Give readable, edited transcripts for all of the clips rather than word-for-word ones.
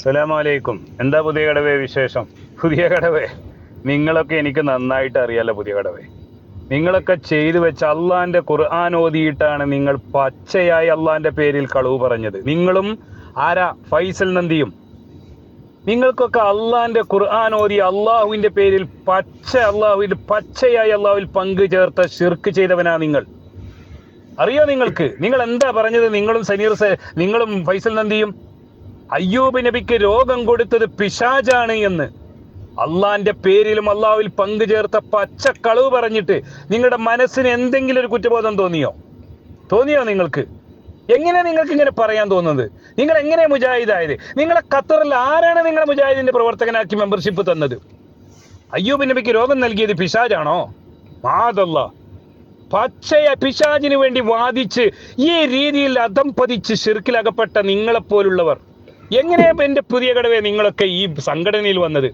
അസ്സലാമലൈക്കും. എന്താ പുതിയ കടവേ വിശേഷം? പുതിയ കടവേ, നിങ്ങളൊക്കെ എനിക്ക് നന്നായിട്ട് അറിയാലോ. പുതിയ കടവേ, നിങ്ങളൊക്കെ ചെയ്തു വെച്ച അള്ളാന്റെ ഖുർആൻ ഓതിയിട്ടാണ് നിങ്ങൾ പച്ചയായി അള്ളാന്റെ പേരിൽ കളവ് പറഞ്ഞത്. നിങ്ങളും ആരാ, ഫൈസൽ നന്ദിയും. നിങ്ങൾക്കൊക്കെ അള്ളാന്റെ ഖുർആൻ ഓതി അള്ളാഹുവിന്റെ പേരിൽ പച്ചയായി അള്ളാഹുവിൽ പങ്കു ചേർത്ത ശിർക്ക് ചെയ്തവനാ നിങ്ങൾ. അറിയോ നിങ്ങൾക്ക്? നിങ്ങൾ എന്താ പറഞ്ഞത്? നിങ്ങളും ഫൈസൽ നന്ദിയും അയ്യൂബ് നബിക്ക് രോഗം കൊടുത്തത് പിശാചാണ് എന്ന് അള്ളാന്റെ പേരിലും അള്ളാഹുവിൽ പങ്കു ചേർത്ത പച്ചക്കളവ് പറഞ്ഞിട്ട് നിങ്ങളുടെ മനസ്സിന് എന്തെങ്കിലും ഒരു കുറ്റബോധം തോന്നിയോ നിങ്ങൾക്ക്? എങ്ങനെ നിങ്ങൾക്ക് ഇങ്ങനെ പറയാൻ തോന്നുന്നത്? നിങ്ങൾ എങ്ങനെ മുജാഹിദായത്? നിങ്ങളെ ഖത്തറിൽ ആരാണ് നിങ്ങളെ മുജാഹിദിന്റെ പ്രവർത്തകനാക്കി മെമ്പർഷിപ്പ് തന്നത്? അയ്യൂബ് നബിക്ക് രോഗം നൽകിയത് പിശാചാണോ? മാദല്ലാ. പിശാചിന് വേണ്ടി വാദിച്ച് ഈ രീതിയിൽ അധംപതിച്ച് ശിർക്കിലകപ്പെട്ട നിങ്ങളെപ്പോലുള്ളവർ എങ്ങനെയാ എന്റെ പുതിയ കടവേ നിങ്ങളൊക്കെ ഈ സംഘടനയിൽ വന്നത്?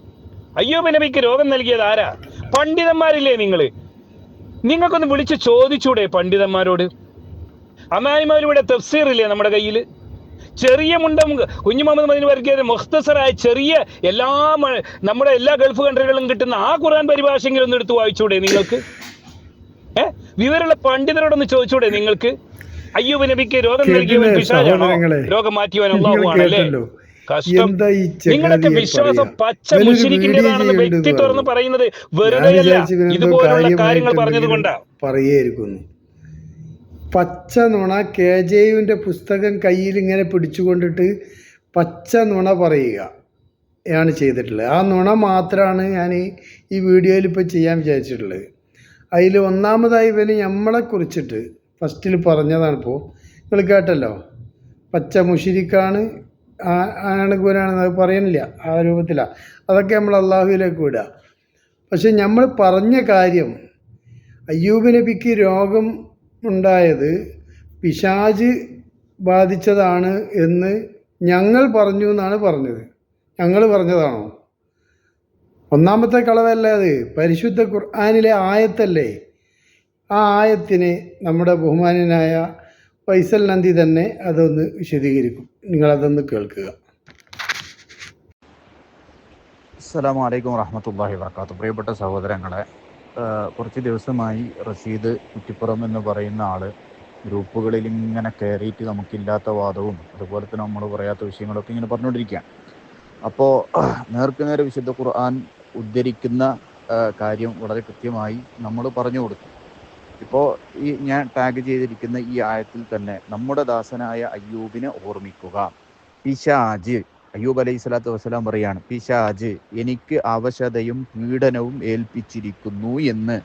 അയ്യൂബ് നബിക്ക് രോഗം നൽകിയത് ആരാ? പണ്ഡിതന്മാരില്ലേ നിങ്ങൾക്കൊന്ന് വിളിച്ച് ചോദിച്ചൂടെ പണ്ഡിതന്മാരോട്? അമാനിമാരുടെ തഫ്സീർ ഇല്ലേ നമ്മുടെ കയ്യിൽ? ചെറിയ മുണ്ടം കുഞ്ഞു മുഹമ്മദ് മദീനി വർഗീയത മുഖ്തസറായ ചെറിയ നമ്മുടെ എല്ലാ ഗൾഫ് കൺട്രികളിലും കിട്ടുന്ന ആ ഖുർആൻ പരിഭാഷയെങ്കിലും ഒന്ന് എടുത്ത് വായിച്ചൂടെ നിങ്ങൾക്ക്? വിവരമുള്ള പണ്ഡിതരോടൊന്ന് ചോദിച്ചൂടെ നിങ്ങൾക്ക്? അയ്യൂബ് നബിക്ക് രോഗം നൽകിയവൻ പിശാചാണോ? രോഗം മാറ്റിയവൻ അല്ലാഹുവാണല്ലേ? കഷ്ടം. നിങ്ങളൊക്കെ വിശ്വാസം പച്ച മുശ്രിക്കിന്റേതാണെന്ന് വ്യക്തി തുറന്ന് പറയുന്നത് വെറുതെയല്ല, ഇതുപോലുള്ള കാര്യങ്ങൾ പറഞ്ഞത് കൊണ്ടാ പറയായിരിക്കുന്നു. പച്ച നുണ KJUവിൻ്റെ പുസ്തകം കയ്യിൽ ഇങ്ങനെ പിടിച്ചുകൊണ്ടിട്ട് പച്ച നുണ പറയുക ആണ് ചെയ്തിട്ടുള്ളത്. ആ നുണ മാത്രമാണ് ഞാൻ ഈ വീഡിയോയിൽ ഇപ്പോൾ ചെയ്യാൻ വിചാരിച്ചിട്ടുള്ളത്. അതിൽ ഒന്നാമതായി ഇവന് നമ്മളെ കുറിച്ചിട്ട് ഫസ്റ്റിൽ പറഞ്ഞതാണ്. ഇപ്പോൾ നിങ്ങൾ കേട്ടല്ലോ, പച്ച മുഷിരിക്കാണ്, ആണ് കൂരാണെന്ന് അത് പറയുന്നില്ല, ആ രൂപത്തിലാണ്. അതൊക്കെ നമ്മൾ അള്ളാഹുവിലേക്ക് വിടുക. പക്ഷെ നമ്മൾ പറഞ്ഞ കാര്യം അയ്യൂബ് നബിക്ക് രോഗം ഉണ്ടായത് പിശാച് ബാധിച്ചതാണ് എന്ന് ഞങ്ങൾ പറഞ്ഞു എന്നാണ് പറഞ്ഞത്. ഞങ്ങൾ പറഞ്ഞതാണോ? ഒന്നാമത്തെ കളവല്ലേ അത്? പരിശുദ്ധ ഖുർആനിലെ ആയത്തല്ലേ? ആ ആയത്തിന് നമ്മുടെ ബഹുമാനനായ ഫൈസൽ നന്ദി തന്നെ അതൊന്ന് വിശദീകരിക്കും. നിങ്ങളതൊന്ന് കേൾക്കുക. അസ്സലാമു അലൈക്കും വറഹ്മത്തുള്ളാഹി വബറകാതുഹു. പ്രിയപ്പെട്ട സഹോദരങ്ങളെ, കുറച്ച് ദിവസമായി റഷീദ് കുറ്റിപ്പുറം എന്ന് പറയുന്ന ആള് ഗ്രൂപ്പുകളിൽ ഇങ്ങനെ കയറിയിട്ട് നമുക്കില്ലാത്ത വാദവും അതുപോലെ തന്നെ നമ്മൾ പറയാത്ത വിഷയങ്ങളൊക്കെ ഇങ്ങനെ പറഞ്ഞുകൊണ്ടിരിക്കുകയാണ്. അപ്പോൾ നേർക്കുനേരെ വിശുദ്ധ ഖുർആൻ ഉദ്ധരിക്കുന്ന കാര്യം വളരെ കൃത്യമായി നമ്മൾ പറഞ്ഞു കൊടുത്തു. ഇപ്പോൾ ഞാൻ ടാഗ് ചെയ്തിരിക്കുന്ന ഈ ആയത്തിൽ തന്നെ നമ്മുടെ ദാസനായ അയ്യൂബിനെ ഓർമ്മിക്കുക. പിശാജ്, അയ്യൂബ് അലൈഹി സ്വലാത്തു വസ്സലാം പറയാണ്, പിശാജ് എനിക്ക് അവശതയും പീഡനവും ഏൽപ്പിച്ചിരിക്കുന്നു എന്ന്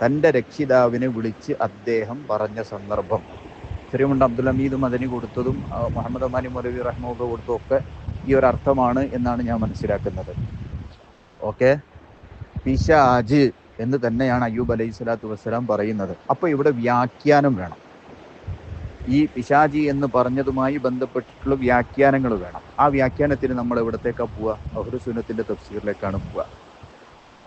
തൻ്റെ രക്ഷിതാവിനെ വിളിച്ച് അദ്ദേഹം പറഞ്ഞ സന്ദർഭം ചെറിയമുണ്ട് അബ്ദുൽ ഹമീദ് മദനി കൊടുത്തതും മുഹമ്മദ് അമാനി മൗലവി റഹ്മത്ത് കൊടുത്തതും ഒക്കെ ഈ ഒരു അർത്ഥമാണ് എന്നാണ് ഞാൻ മനസ്സിലാക്കുന്നത്. ഓക്കെ, പിശാജ് എന്ന് തന്നെയാണ് അയ്യൂബ് അലൈഹി സ്വലാത്തു വസ്സലാം പറയുന്നത്. അപ്പോൾ ഇവിടെ വ്യാഖ്യാനം വേണം. ഈ പിശാജി എന്ന് പറഞ്ഞതുമായി ബന്ധപ്പെട്ടിട്ടുള്ള വ്യാഖ്യാനങ്ങൾ വേണം. ആ വ്യാഖ്യാനത്തിന് നമ്മൾ എവിടത്തേക്കാണ് പോവുക? അഹ്ലുസുന്നത്തിന്റെ തഫ്സീറിലേക്കാണ് പോവുക.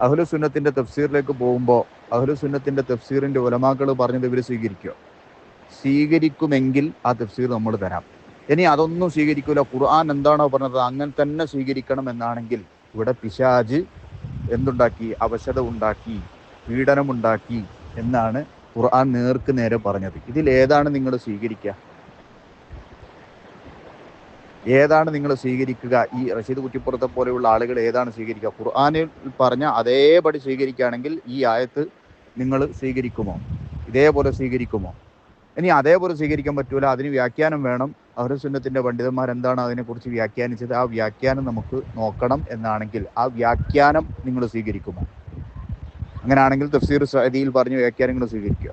അഹ്ലുസുന്നത്തിന്റെ തഫ്സീറിലേക്ക് പോകുമ്പോൾ അഹ്ലുസുന്നത്തിന്റെ തഫ്സീറിന്റെ ഉലമാക്കൾ പറഞ്ഞത് ഇവർ സ്വീകരിക്കുമെങ്കിൽ ആ തഫ്സീർ നമ്മൾ തരാം. ഇനി അതൊന്നും സ്വീകരിക്കൂല, ഖുർആൻ എന്താണോ പറഞ്ഞത് അങ്ങനെ തന്നെ സ്വീകരിക്കണം എന്നാണെങ്കിൽ ഇവിടെ പിശാജ് എന്തുണ്ടാക്കി? അവശത ഉണ്ടാക്കി, പീഡനമുണ്ടാക്കി എന്നാണ് ഖുർആൻ നേർക്ക് നേരെ പറഞ്ഞത്. ഇതിൽ ഏതാണ് നിങ്ങൾ സ്വീകരിക്കുക? ഏതാണ് നിങ്ങൾ സ്വീകരിക്കുക? ഈ റഷീദ് കുറ്റിപ്പുറത്തെ പോലെയുള്ള ആളുകൾ ഏതാണ് സ്വീകരിക്കുക? ഖുർആനിൽ പറഞ്ഞ അതേപടി സ്വീകരിക്കുകയാണെങ്കിൽ ഈ ആയത്ത് നിങ്ങൾ സ്വീകരിക്കുമോ? ഇതേപോലെ സ്വീകരിക്കുമോ? ഇനി അതേപോലെ സ്വീകരിക്കാൻ പറ്റൂല, അതിന് വ്യാഖ്യാനം വേണം. അഹ്ലുസുന്നത്തിന്റെ പണ്ഡിതന്മാർ എന്താണ് അതിനെക്കുറിച്ച് വ്യാഖ്യാനിച്ചത്, ആ വ്യാഖ്യാനം നമുക്ക് നോക്കണം എന്നാണെങ്കിൽ ആ വ്യാഖ്യാനം നിങ്ങൾ സ്വീകരിക്കുമോ? അങ്ങനെയാണെങ്കിൽ തഫ്സീർ സഅദിയിൽ പറഞ്ഞ വ്യാഖ്യാനങ്ങൾ സ്വീകരിക്കുക.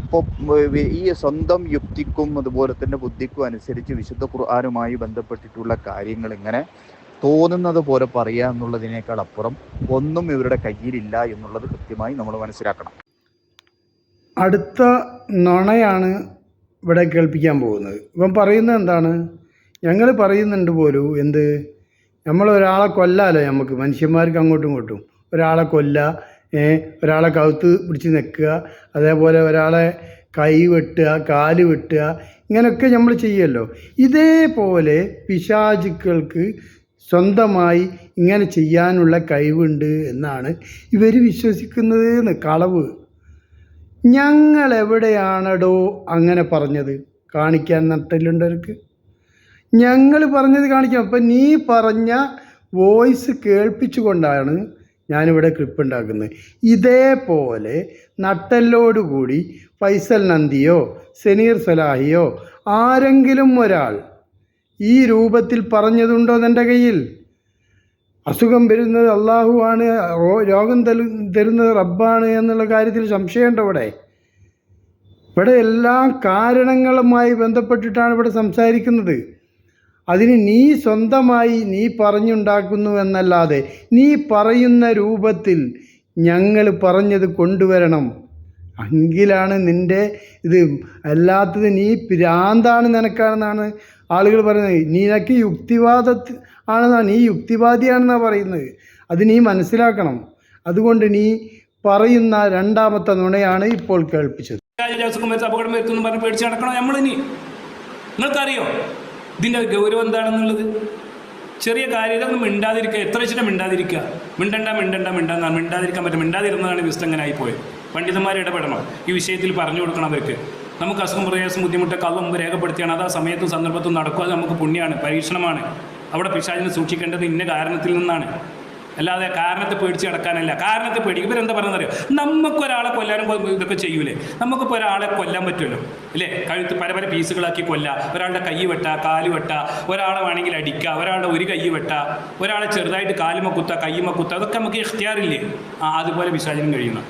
അപ്പോൾ ഈ സ്വന്തം യുക്തിക്കും അതുപോലെ തന്നെ ബുദ്ധിക്കും അനുസരിച്ച് വിശുദ്ധ ഖുർആനുമായി ബന്ധപ്പെട്ടിട്ടുള്ള കാര്യങ്ങൾ ഇങ്ങനെ തോന്നുന്നത് പോലെ പറയുക എന്നുള്ളതിനേക്കാൾ അപ്പുറം ഒന്നും ഇവരുടെ കയ്യിലില്ല എന്നുള്ളത് കൃത്യമായി നമ്മൾ മനസ്സിലാക്കണം. അടുത്ത നുണയാണ് ഇവിടെ കേൾപ്പിക്കാൻ പോകുന്നത്. ഇവൻ പറയുന്നത് എന്താണ്? ഞങ്ങൾ പറയുന്നുണ്ട് പോലും എന്ത്, നമ്മളൊരാളെ കൊല്ലാലോ, നമുക്ക് മനുഷ്യന്മാർക്ക് അങ്ങോട്ടും ഇങ്ങോട്ടും ഒരാളെ ഒരാളെ കഴുത്ത് പിടിച്ച് നിൽക്കുക, അതേപോലെ ഒരാളെ കൈ വെട്ടുക, കാല് വെട്ടുക, ഇങ്ങനെയൊക്കെ നമ്മൾ ചെയ്യുമല്ലോ. ഇതേപോലെ പിശാചുക്കൾക്ക് സ്വന്തമായി ഇങ്ങനെ ചെയ്യാനുള്ള കഴിവുണ്ട് എന്നാണ് ഇവർ വിശ്വസിക്കുന്നത് എന്ന്. കളവ്. ഞങ്ങൾ എവിടെയാണടോ അങ്ങനെ പറഞ്ഞത്? കാണിക്കാൻ നട്ടലുണ്ടവർക്ക്. ഞങ്ങൾ പറഞ്ഞത് കാണിക്കാം. അപ്പം നീ പറഞ്ഞ വോയിസ് കേൾപ്പിച്ചുകൊണ്ടാണ് ഞാനിവിടെ ക്ലിപ്പ് ഉണ്ടാക്കുന്നത്. ഇതേപോലെ നട്ടലോടുകൂടി ഫൈസൽ നന്ദിയോ സനീർ സലാഹിയോ ആരെങ്കിലും ഒരാൾ ഈ രൂപത്തിൽ പറഞ്ഞതുണ്ടോ എൻ്റെ കയ്യിൽ? അസുഖം വരുന്നത് അള്ളാഹുവാണ്, രോഗം തരുന്നത് റബ്ബാണ് എന്നുള്ള കാര്യത്തിൽ സംശയമുണ്ടോ? ഇവിടെ എല്ലാ കാരണങ്ങളുമായി ബന്ധപ്പെട്ടിട്ടാണ് ഇവിടെ സംസാരിക്കുന്നത്. അതിന് നീ സ്വന്തമായി നീ പറഞ്ഞുണ്ടാക്കുന്നു എന്നല്ലാതെ നീ പറയുന്ന രൂപത്തിൽ ഞങ്ങൾ പറഞ്ഞത് കൊണ്ടുവരണം. എങ്കിലാണ് നിൻ്റെ ഇത്. അല്ലാത്തത് നീ ഭ്രാന്താണ് നിനക്കാണെന്നാണ് ആളുകൾ പറയുന്നത്. നിനക്ക് യുക്തിവാദ ആണെന്നാണ്, നീ യുക്തിവാദിയാണെന്നാണ് പറയുന്നത്. അത് നീ മനസ്സിലാക്കണം. അതുകൊണ്ട് നീ പറയുന്ന രണ്ടാമത്തെ നുണയാണ് ഇപ്പോൾ കേൾപ്പിച്ചത്. അപകടം വരുത്തുന്നു പറഞ്ഞ് പേടിച്ച് നടക്കണോ നമ്മളിനി? നിങ്ങൾക്കറിയോ ഇതിൻ്റെ ഗൗരവം എന്താണെന്നുള്ളത്? ചെറിയ കാര്യം ഇതൊന്നും മിണ്ടാതിരിക്കുക. എത്ര വെച്ചിട്ടാണ് മിണ്ടാതിരിക്കുക? മിണ്ടാതിരിക്കാൻ പറ്റും. മിണ്ടാതിരുന്നതാണ് വിസ്തങ്ങനായി പോയത്. പണ്ഡിതന്മാർ ഇടപെടണം, ഈ വിഷയത്തിൽ പറഞ്ഞു കൊടുക്കണം അവർക്ക്. നമുക്ക് അസുഖം പ്രയാസം ബുദ്ധിമുട്ടൊക്കെ അത് മുമ്പ് രേഖപ്പെടുത്തിയാണ്. അത് ആ സമയത്തും സന്ദർഭത്തും നടക്കുക. അത് നമുക്ക് പുണ്യമാണ്, പരീക്ഷണമാണ്. അവിടെ പിശാചിനെ സൂക്ഷിക്കേണ്ടത് ഇന്ന കാരണത്തിൽ നിന്നാണ്, അല്ലാതെ കാരണത്തെ പേടിച്ച് കിടക്കാനല്ല. കാരണത്തെ പേടിക്കും. ഇവരെന്താ പറയുന്നറിയോ? നമുക്കൊരാളെ കൊല്ലാനും ഇതൊക്കെ ചെയ്യൂലേ? നമുക്കിപ്പോൾ ഒരാളെ കൊല്ലാൻ പറ്റുമല്ലോ അല്ലേ? കഴുത്ത് പല പല പീസുകളാക്കി കൊല്ലാം. ഒരാളുടെ കൈ വെട്ടുക, കാല് വെട്ടുക, ഒരാളെ വേണമെങ്കിൽ അടിക്കുക, ഒരാളുടെ ഒരു കൈ വെട്ടുക, ഒരാളെ ചെറുതായിട്ട് കാലുമ കുത്തുക, കയ്യുമ കുത്തുക. അതൊക്കെ നമുക്ക് ഇഖ്തിയാറില്ലേ? അതുപോലെ പിശാചിനും കഴിയുന്നു.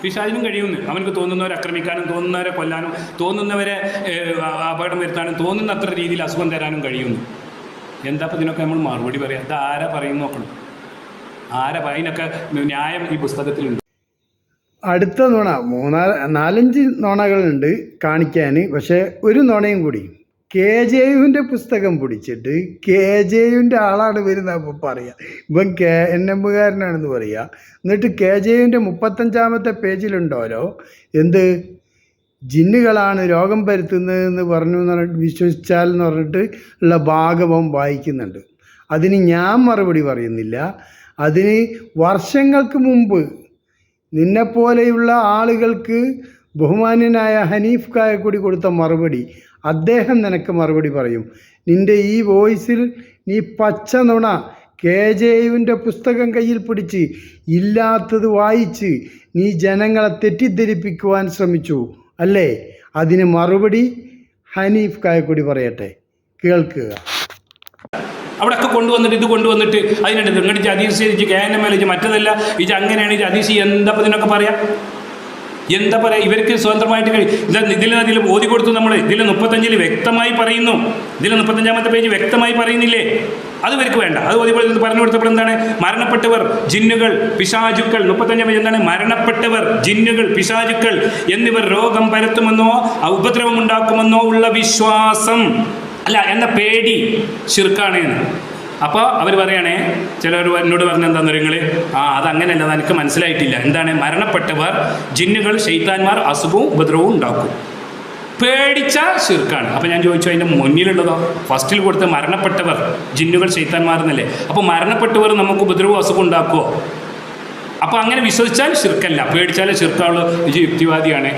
പിശാചിനും കഴിയുന്നു. അവനക്ക് തോന്നുന്നവരെ ആക്രമിക്കാനും തോന്നുന്നവരെ കൊല്ലാനും തോന്നുന്നവരെ അപകടം വരുത്താനും തോന്നുന്ന അത്ര രീതിയിൽ അസുഖം തരാനും കഴിയുന്നു. എന്താ അപ്പം ഇതിനൊക്കെ നമ്മൾ മറുപടി പറയാം? ഇത് ആരാ പറയുന്നു നോക്കണം. ആരാ അതിനൊക്കെ ന്യായം ഈ പുസ്തകത്തിലുണ്ട്. അടുത്ത നുണ 4-5 നുണകളുണ്ട് കാണിക്കാൻ. പക്ഷേ ഒരു നുണയും കൂടി. KJUവിൻ്റെ പുസ്തകം പിടിച്ചിട്ട് KJUവിൻ്റെ ആളാണ് വരുന്നത് അപ്പോൾ പറയുക. ഇവൻ NM-കാരനാണെന്ന് പറയുക. എന്നിട്ട് KJUവിൻ്റെ 35-ാമത്തെ പേജിലുണ്ടോലോ എന്ത് ജിന്നുകളാണ് രോഗം പരത്തുന്നതെന്ന് പറഞ്ഞു എന്ന് പറഞ്ഞിട്ട് വിശ്വസിച്ചാൽ എന്ന് പറഞ്ഞിട്ട് ഉള്ള ഭാഗവം വായിക്കുന്നുണ്ട്. അതിന് ഞാൻ മറുപടി പറയുന്നില്ല. അതിന് വർഷങ്ങൾക്ക് മുമ്പ് നിന്നെപ്പോലെയുള്ള ആളുകൾക്ക് ബഹുമാന്യനായ ഹനീഫ് കായക്കൂടി കൊടുത്ത മറുപടി അദ്ദേഹം നിനക്ക് മറുപടി പറയും. നിൻ്റെ ഈ വോയിസിൽ നീ പച്ച നുണ KJUവിൻ്റെ പുസ്തകം കയ്യിൽ പിടിച്ച് ഇല്ലാത്തത് വായിച്ച് നീ ജനങ്ങളെ തെറ്റിദ്ധരിപ്പിക്കുവാൻ ശ്രമിച്ചു അല്ലേ? അതിന് മറുപടി ഹനീഫ് കായക്കൂടി പറയട്ടെ, കേൾക്കുക. അവിടെയൊക്കെ കൊണ്ടുവന്നിട്ട് ഇത് കൊണ്ടുവന്നിട്ട് അതിനുണ്ട് ഇങ്ങോട്ട് ജദീസ് KNM മറ്റതല്ല ഇത് അങ്ങനെയാണ് ജദീസ്. എന്താ ഇതിനൊക്കെ പറയാം? എന്താ പറയുക? ഇവർക്ക് സ്വതന്ത്രമായിട്ട് ഇതിൽ ഓതി കൊടുത്തു. നമ്മൾ ഇതിൽ 35 വ്യക്തമായി പറയുന്നു. ഇതിൽ 35-ാമത്തെ പേജ് വ്യക്തമായി പറയുന്നില്ലേ? അത് ഇവർക്ക് വേണ്ട. അത് ഓതി പറഞ്ഞു കൊടുത്തപ്പോൾ എന്താണ്? മരണപ്പെട്ടവർ, ജിന്നുകൾ, പിശാചുക്കൾ. 35-ാം പേജ് എന്താണ്? മരണപ്പെട്ടവർ, ജിന്നുകൾ, പിശാചുക്കൾ എന്നിവർ രോഗം പരത്തുമെന്നോ ഉപദ്രവം ഉണ്ടാക്കുമെന്നോ ഉള്ള വിശ്വാസം അല്ല എന്ന പേടി ശിർക്കാണ് എന്ന്. അപ്പോൾ അവർ പറയുകയാണേ, ചിലർ എന്നോട് പറഞ്ഞ എന്താണെന്ന് നിങ്ങൾ അതങ്ങനെയല്ല, അത് എനിക്ക് മനസ്സിലായിട്ടില്ല. എന്താണ്? മരണപ്പെട്ടവർ, ജിന്നുകൾ, ശൈത്താന്മാർ അസുഖവും ഉപദ്രവവും ഉണ്ടാക്കും. പേടിച്ച ശിർക്കാണ്. അപ്പോൾ ഞാൻ ചോദിച്ചു അതിൻ്റെ മുന്നിലുള്ളതോ? ഫസ്റ്റിൽ കൊടുത്ത മരണപ്പെട്ടവർ, ജിന്നുകൾ, ശൈത്താന്മാർ എന്നല്ലേ? അപ്പോൾ മരണപ്പെട്ടവർ നമുക്ക് ഉപദ്രവവും അസുഖം ഉണ്ടാക്കുമോ? അപ്പോൾ അങ്ങനെ വിശ്വസിച്ചാൽ ശിർക്കല്ല, പേടിച്ചാലേ ശിർക്കാവുള്ളൂ. ഇജ് യുക്തിവാദിയാണ്,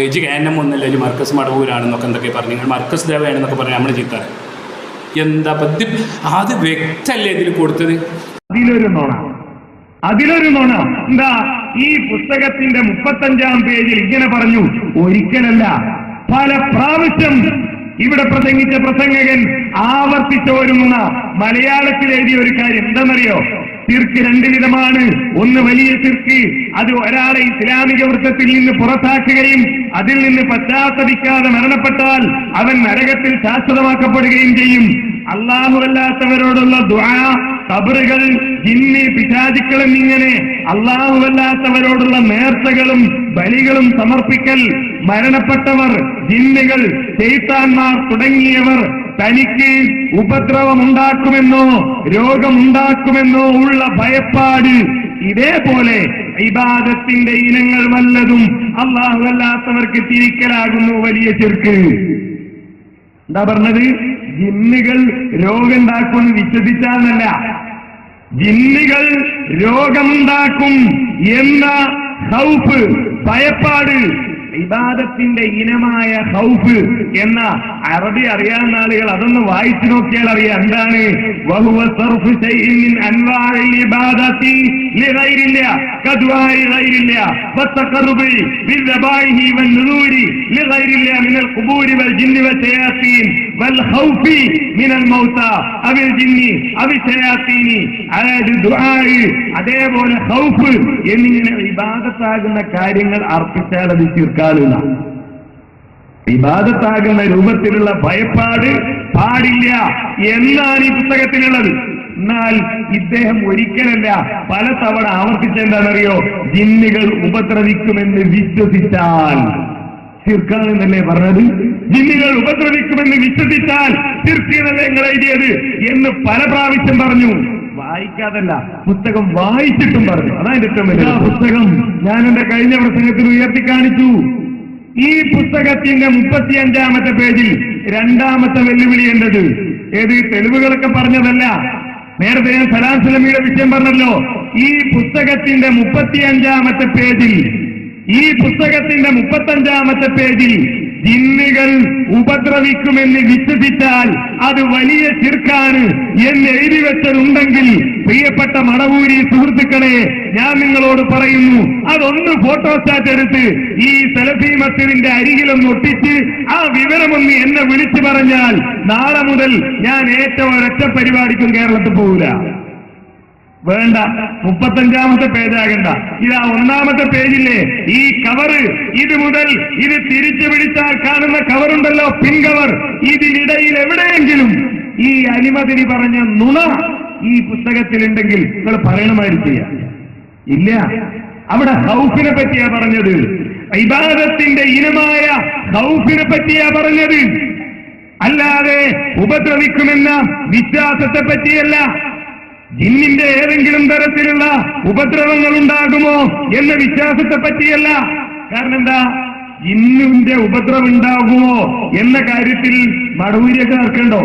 ഇജ് KNM ഒന്നല്ല, ഇജ് മർക്കസ് മടവൂരാണെന്നൊക്കെ എന്തൊക്കെ പറഞ്ഞു, നിങ്ങൾ മർക്കസ് ദേവയാണെന്നൊക്കെ പറഞ്ഞ് നമ്മൾ ചീത്താറ്. എന്താ പറ്റി? അത് വ്യക്തല്ലേ ഇതിൽ കൊടുത്തത്? അതിലൊരു നുണ എന്താ? ഈ പുസ്തകത്തിന്റെ 35-ാം പേജിൽ ഇങ്ങനെ പറഞ്ഞു. ഒരിക്കലല്ല, പല പ്രാവശ്യം ഇവിടെ പ്രസംഗിച്ച പ്രസംഗകൻ ആവർത്തിച്ച ഒരു നുണ. മലയാളത്തിൽ എഴുതിയ ഒരു കാര്യം എന്താണെന്നറിയോ? ശിർക്ക് 2 വിധമാണ്. ഒന്ന് വലിയ ശിർക്ക്, അത് ഒരാളെ ഇസ്ലാമിക വൃത്തത്തിൽ നിന്ന് പുറത്താക്കുകയും അതിൽ നിന്ന് പശ്ചാത്തപിക്കാതെ മരണപ്പെട്ടാൽ അവൻ നരകത്തിൽ ശാശ്വതമാക്കപ്പെടുകയും ചെയ്യും. അല്ലാഹുവല്ലാത്തവരോടുള്ള ദുആ, ഖബറുകൾ, ജിന്ന്, പിശാചുക്കൾ എന്നിങ്ങനെ അല്ലാഹുവല്ലാത്തവരോടുള്ള നേർച്ചകളും ബലികളും സമർപ്പിക്കൽ, മരണപ്പെട്ടവർ, ജിന്നുകൾ, ശൈത്താന്മാർ തുടങ്ങിയവർ തനിക്ക് ഉപദ്രവമുണ്ടാക്കുമെന്നോ രോഗമുണ്ടാക്കുമെന്നോ ഉള്ള ഭയപ്പാട്, ഇതേപോലെ ഇബാദത്തിന്റെ ഇനങ്ങൾ വല്ലതും അല്ലാഹു അല്ലാത്തവർക്ക് തിരിക്കലാകുന്നു വലിയ ശിർക്ക്. എന്താ പറഞ്ഞത്? ജിന്നുകൾ രോഗമുണ്ടാക്കുമെന്ന് വിശ്വസിച്ചാന്നല്ല, ജിന്നുകൾ രോഗമുണ്ടാക്കും എന്ന ഖൗഫ്, ഭയപ്പാട്, ഇബാദത്തിന്റെ ഇനമായ ഖൗഫ് എന്ന അറബി അറിയാവുന്ന ആളുകൾ അതൊന്ന് വായിച്ചു നോക്കിയാൽ അറിയാം എന്താണ്. വഹുവ സർഫു ശൈഇൻ മിൻ അൻവാഇൽ ഇബാദത്തി ലിഗൈരില്ലാഹ് കദ്വാഇ ഗൈരില്ലാഹ് വത്തഖറുബി ബിദ്ദബാഇഹി വന്നുദൂരി ലിഗൈരില്ലാഹ് മിനൽ ഖുബൂരി വൽ ജിന്നി വശയാത്തീൻ വൽ ഖൗഫി മിനൽ മൗതാ അവിൽ ജിന്നി അവി ശയാത്തീനി. അതായത് ദുആ, അതേപോലെ ഖൗഫ് എന്നിങ്ങനെ ഇബാദത്താകുന്ന കാര്യങ്ങൾ അർപ്പിച്ചാൽ അത് ശിർക്കാണ്. ഇബാദത്താകുന്ന രൂപത്തിലുള്ള ഭയപ്പാട് പാടില്ല എന്നാണ് ഈ പുസ്തകത്തിലുള്ളത്. എന്നാൽ ഇദ്ദേഹം ഒരിക്കലല്ല പല തവണ ആവർത്തിച്ചെന്താണെന്നറിയോ? ജിന്നുകൾ ഉപദ്രവിക്കുമെന്ന് വിശ്വസിച്ചാൽ ശിർക്കാണെന്നല്ലേ പറഞ്ഞത്? ജിന്നുകൾ ഉപദ്രവിക്കുമെന്ന് വിശ്വസിച്ചാൽ ശിർക്കെന്നല്ലേ നിങ്ങൾ എഴുതിയത് എന്ന് പല പ്രാവശ്യം പറഞ്ഞു. വായിക്കാതല്ല, പുസ്തകം വായിച്ചിട്ടും പറഞ്ഞു. അതാണ് ഏറ്റവും വലിയ പുസ്തകം. ഞാൻ എന്റെ കഴിഞ്ഞ പ്രസംഗത്തിൽ ഉയർത്തി കാണിച്ചു. ഈ പുസ്തകത്തിന്റെ 35-ാമത്തെ പേജിൽ രണ്ടാമത്തെ വെല്ലുവിളി എന്നത് ഏത്? തെളിവുകളൊക്കെ പറഞ്ഞതല്ല, നേരത്തെ ഞാൻ സലാം സലമിയുടെ വിഷയം പറഞ്ഞല്ലോ. ഈ പുസ്തകത്തിന്റെ 35-ാമത്തെ പേജിൽ, ഈ പുസ്തകത്തിന്റെ 35-ാമത്തെ പേജിൽ ജിന്നുകൾ ഉപദ്രവിക്കുമെന്ന് വിശ്വസിച്ചാൽ അത് വലിയ ശിർക്കാണ് എന്ന് എഴുതി വെച്ചതുണ്ടെങ്കിൽ, പ്രിയപ്പെട്ട മടവൂരി സുഹൃത്തുക്കളെ, ഞാൻ നിങ്ങളോട് പറയുന്നു, അതൊന്ന് ഫോട്ടോസ്റ്റാറ്റ് എടുത്ത് ഈ സലഫി മസ്ജിദിന്റെ അരികിലൊന്ന് ഒട്ടിച്ച് ആ വിവരമൊന്ന് എന്നെ വിളിച്ചു പറഞ്ഞാൽ നാളെ മുതൽ ഞാൻ ഏറ്റവും ഒരൊറ്റ പരിപാടിക്കും കേരളത്തിൽ പോകില്ല. വേണ്ട, 35-ാമത്തെ പേജാകണ്ട. ഇതാ 1-ാമത്തെ പേജില്ലേ ഈ കവറ്, ഇത് മുതൽ ഇത് തിരിച്ചു പിടിച്ചാൽ കാണുന്ന കവറുണ്ടല്ലോ, പിൻകവർ, ഇതിനിടയിൽ എവിടെയെങ്കിലും ഈ അലിമതിരി പറഞ്ഞ നുണ ഈ പുസ്തകത്തിലുണ്ടെങ്കിൽ നിങ്ങൾ പറയണമായിരിക്കില്ല. ഇല്ല, അവിടെ ഖൗഫിനെ പറ്റിയാ പറഞ്ഞത്, ഇബാദത്തിന്റെ ഇനമായ ഖൗഫിനെ പറ്റിയാ പറഞ്ഞത്, അല്ലാതെ ഉപദ്രവിക്കുമെന്ന വിശ്വാസത്തെ പറ്റിയല്ല. ജിന്നിന്റെ ഏതെങ്കിലും തരത്തിലുള്ള ഉപദ്രവങ്ങൾ ഉണ്ടാകുമോ എന്ന വിശ്വാസത്തെ പറ്റിയല്ല. കാരണം എന്താ? ജിന്നിന്റെ ഉപദ്രവം ഉണ്ടാകുമോ എന്ന കാര്യത്തിൽ മടവൂരിയൊക്കെ നടക്കണ്ടോ?